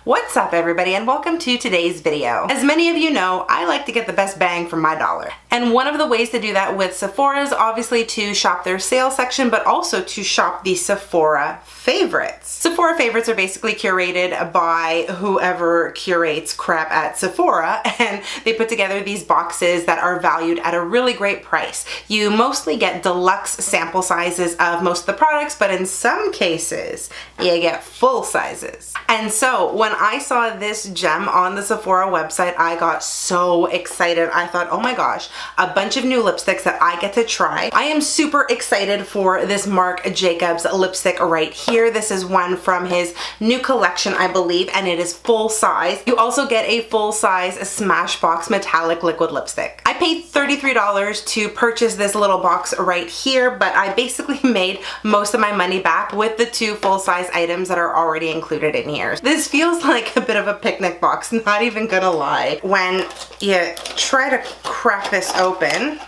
What's up everybody and welcome to today's video. As many of you know, I like to get the best bang for my dollar. And one of the ways to do that with Sephora is obviously to shop their sale section, but also to shop the Sephora favorites. Sephora favorites are basically curated by whoever curates crap at Sephora, and they put together these boxes that are valued at a really great price. You mostly get deluxe sample sizes of most of the products, but in some cases you get full sizes. And so when I saw this gem on the Sephora website, I got so excited. I thought, oh my gosh, a bunch of new lipsticks that I get to try. I am super excited for this Marc Jacobs lipstick right here. This is one from his new collection, I believe, and it is full size. You also get a full size Smashbox metallic liquid lipstick. I paid $33 to purchase this little box right here, but I basically made most of my money back with the two full size items that are already included in here. This feels like a bit of a picnic box, not even gonna lie. When you try to crack this open,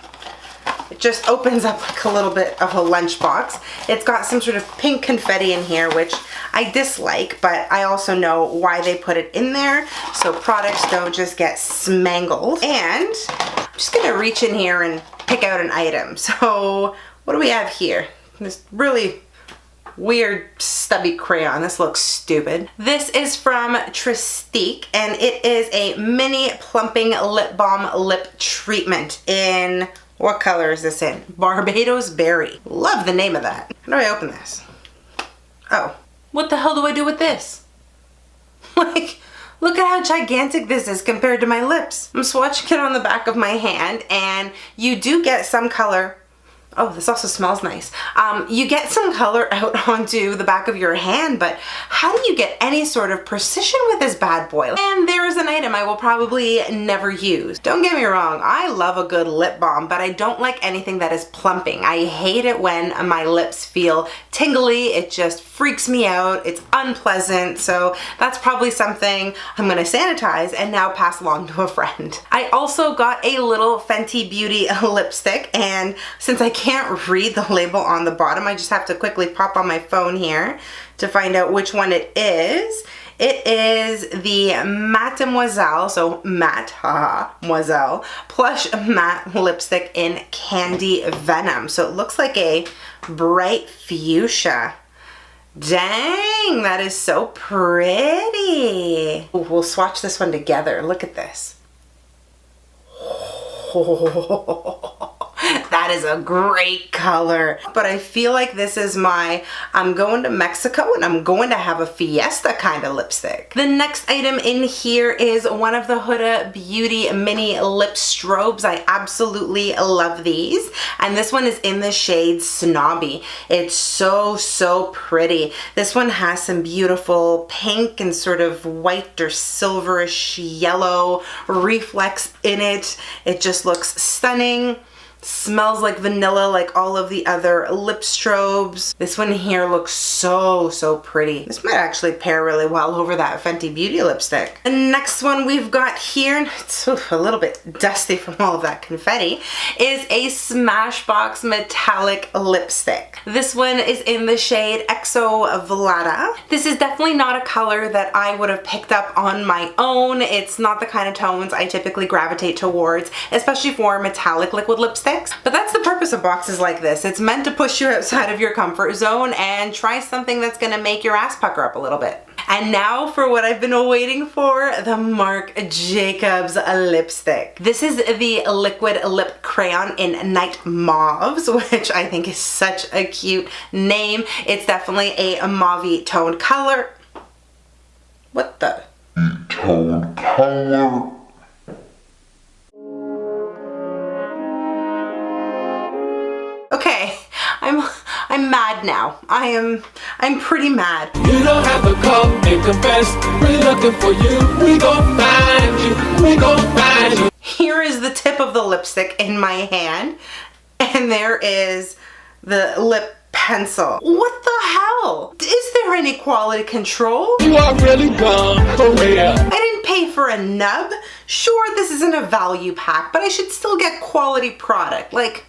it just opens up like a little bit of a lunchbox. It's got some sort of pink confetti in here, which I dislike, but I also know why they put it in there, so products don't just get smangled. And I'm just gonna reach in here and pick out an item. So what do we have here? This really weird stubby crayon. This looks stupid. This is from Tarte, and it is a mini plumping lip balm lip treatment in, what color is this in? Barbados Berry. Love the name of that. How do I open this? Oh, what the hell do I do with this? Like, look at how gigantic this is compared to my lips. I'm swatching it on the back of my hand, and you do get some color. Oh, this also smells nice. You get some color out onto the back of your hand, but how do you get any sort of precision with this bad boy? And there is an item I will probably never use. Don't get me wrong, I love a good lip balm, but I don't like anything that is plumping. I hate it when my lips feel tingly. It just freaks me out. It's unpleasant, so that's probably something I'm gonna sanitize and now pass along to a friend. I also got a little Fenty Beauty lipstick, and since I can't read the label on the bottom, I just have to quickly pop on my phone here to find out which one it is. It is the Mademoiselle, so Mademoiselle Plush Matte Lipstick in Candy Venom. So it looks like a bright fuchsia. Dang, that is so pretty. Ooh, we'll swatch this one together. Look at this. That is a great color. But I feel like this is my, I'm going to Mexico and I'm going to have a fiesta kind of lipstick. The next item in here is one of the Huda Beauty mini lip strobes. I absolutely love these. And this one is in the shade Snobby. It's so pretty. This one has some beautiful pink and sort of white or silverish yellow reflex in it. It just looks stunning. Smells like vanilla like all of the other lip strobes. This one here looks so pretty. This might actually pair really well over that Fenty Beauty lipstick. The next one we've got here, and it's a little bit dusty from all of that confetti, is a Smashbox metallic lipstick. This one is in the shade Exo Velada. This is definitely not a color that I would have picked up on my own. It's not the kind of tones I typically gravitate towards, especially for metallic liquid lipstick. But that's the purpose of boxes like this. It's meant to push you outside of your comfort zone and try something that's gonna make your ass pucker up a little bit. And now for what I've been waiting for, the Marc Jacobs lipstick. This is the liquid lip crayon in Night Mauves, which I think is such a cute name. It's definitely a mauve toned color. What the? Toned color. Okay, I'm mad now. I'm pretty mad. You don't have to come and confess. We're looking for you. We gon' find you. We gon' find you. Here is the tip of the lipstick in my hand, and there is the lip pencil. What the hell? Is there any quality control? You are really gone for real. I didn't pay for a nub. Sure, this isn't a value pack, but I should still get quality product. Like,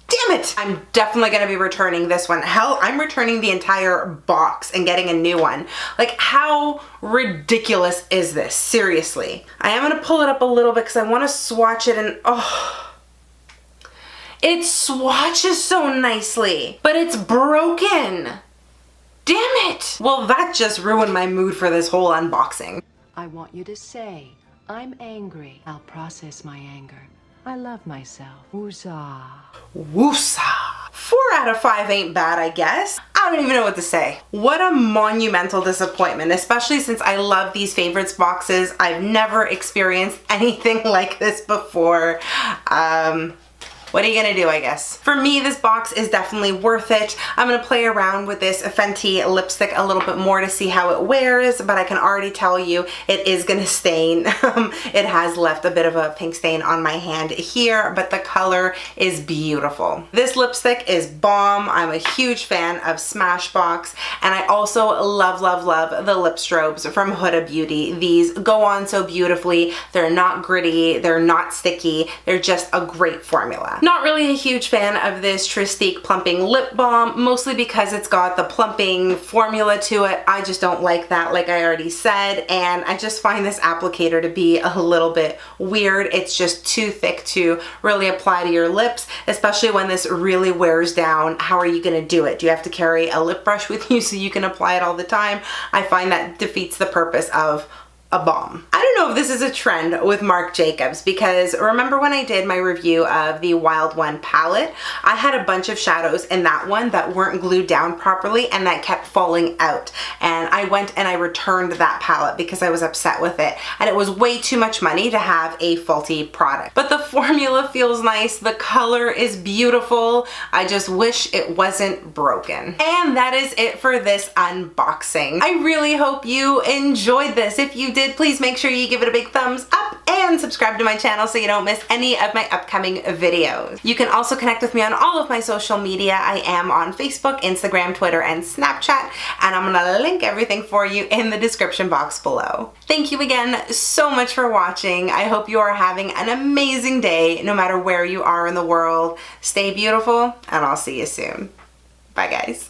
Damn it! I'm definitely gonna be returning this one. Hell, I'm returning the entire box and getting a new one. Like, how ridiculous is this? Seriously. I am gonna pull it up a little bit because I want to swatch it, and oh, it swatches so nicely, but it's broken. Damn it! Well, that just ruined my mood for this whole unboxing. I want you to say, I'm angry. I'll process my anger. I love myself. Woosah. Woosah. 4 out of 5 ain't bad, I guess. I don't even know what to say. What a monumental disappointment, especially since I love these favorites boxes. I've never experienced anything like this before. What are you gonna do, I guess? For me, this box is definitely worth it. I'm gonna play around with this Fenty lipstick a little bit more to see how it wears, but I can already tell you it is gonna stain. It has left a bit of a pink stain on my hand here, but the color is beautiful. This lipstick is bomb. I'm a huge fan of Smashbox, and I also love, love, love the lip strobes from Huda Beauty. These go on so beautifully. They're not gritty, they're not sticky, they're just a great formula. Not really a huge fan of this Tristique Plumping Lip Balm, mostly because it's got the plumping formula to it. I just don't like that, like I already said, and I just find this applicator to be a little bit weird. It's just too thick to really apply to your lips, especially when this really wears down. How are you gonna do it? Do you have to carry a lip brush with you so you can apply it all the time? I find that defeats the purpose of a balm. I don't know if this is a trend with Marc Jacobs, because remember when I did my review of the Wild One palette, I had a bunch of shadows in that one that weren't glued down properly and that kept falling out, and I went and I returned that palette because I was upset with it, and it was way too much money to have a faulty product. But the formula feels nice, the color is beautiful, I just wish it wasn't broken. And that is it for this unboxing. I really hope you enjoyed this. If you did, please make sure you give it a big thumbs up and subscribe to my channel so you don't miss any of my upcoming videos. You can also connect with me on all of my social media. I am on Facebook, Instagram, Twitter, and Snapchat, and I'm gonna link everything for you in the description box below. Thank you again so much for watching. I hope you are having an amazing day no matter where you are in the world. Stay beautiful, and I'll see you soon. Bye, guys.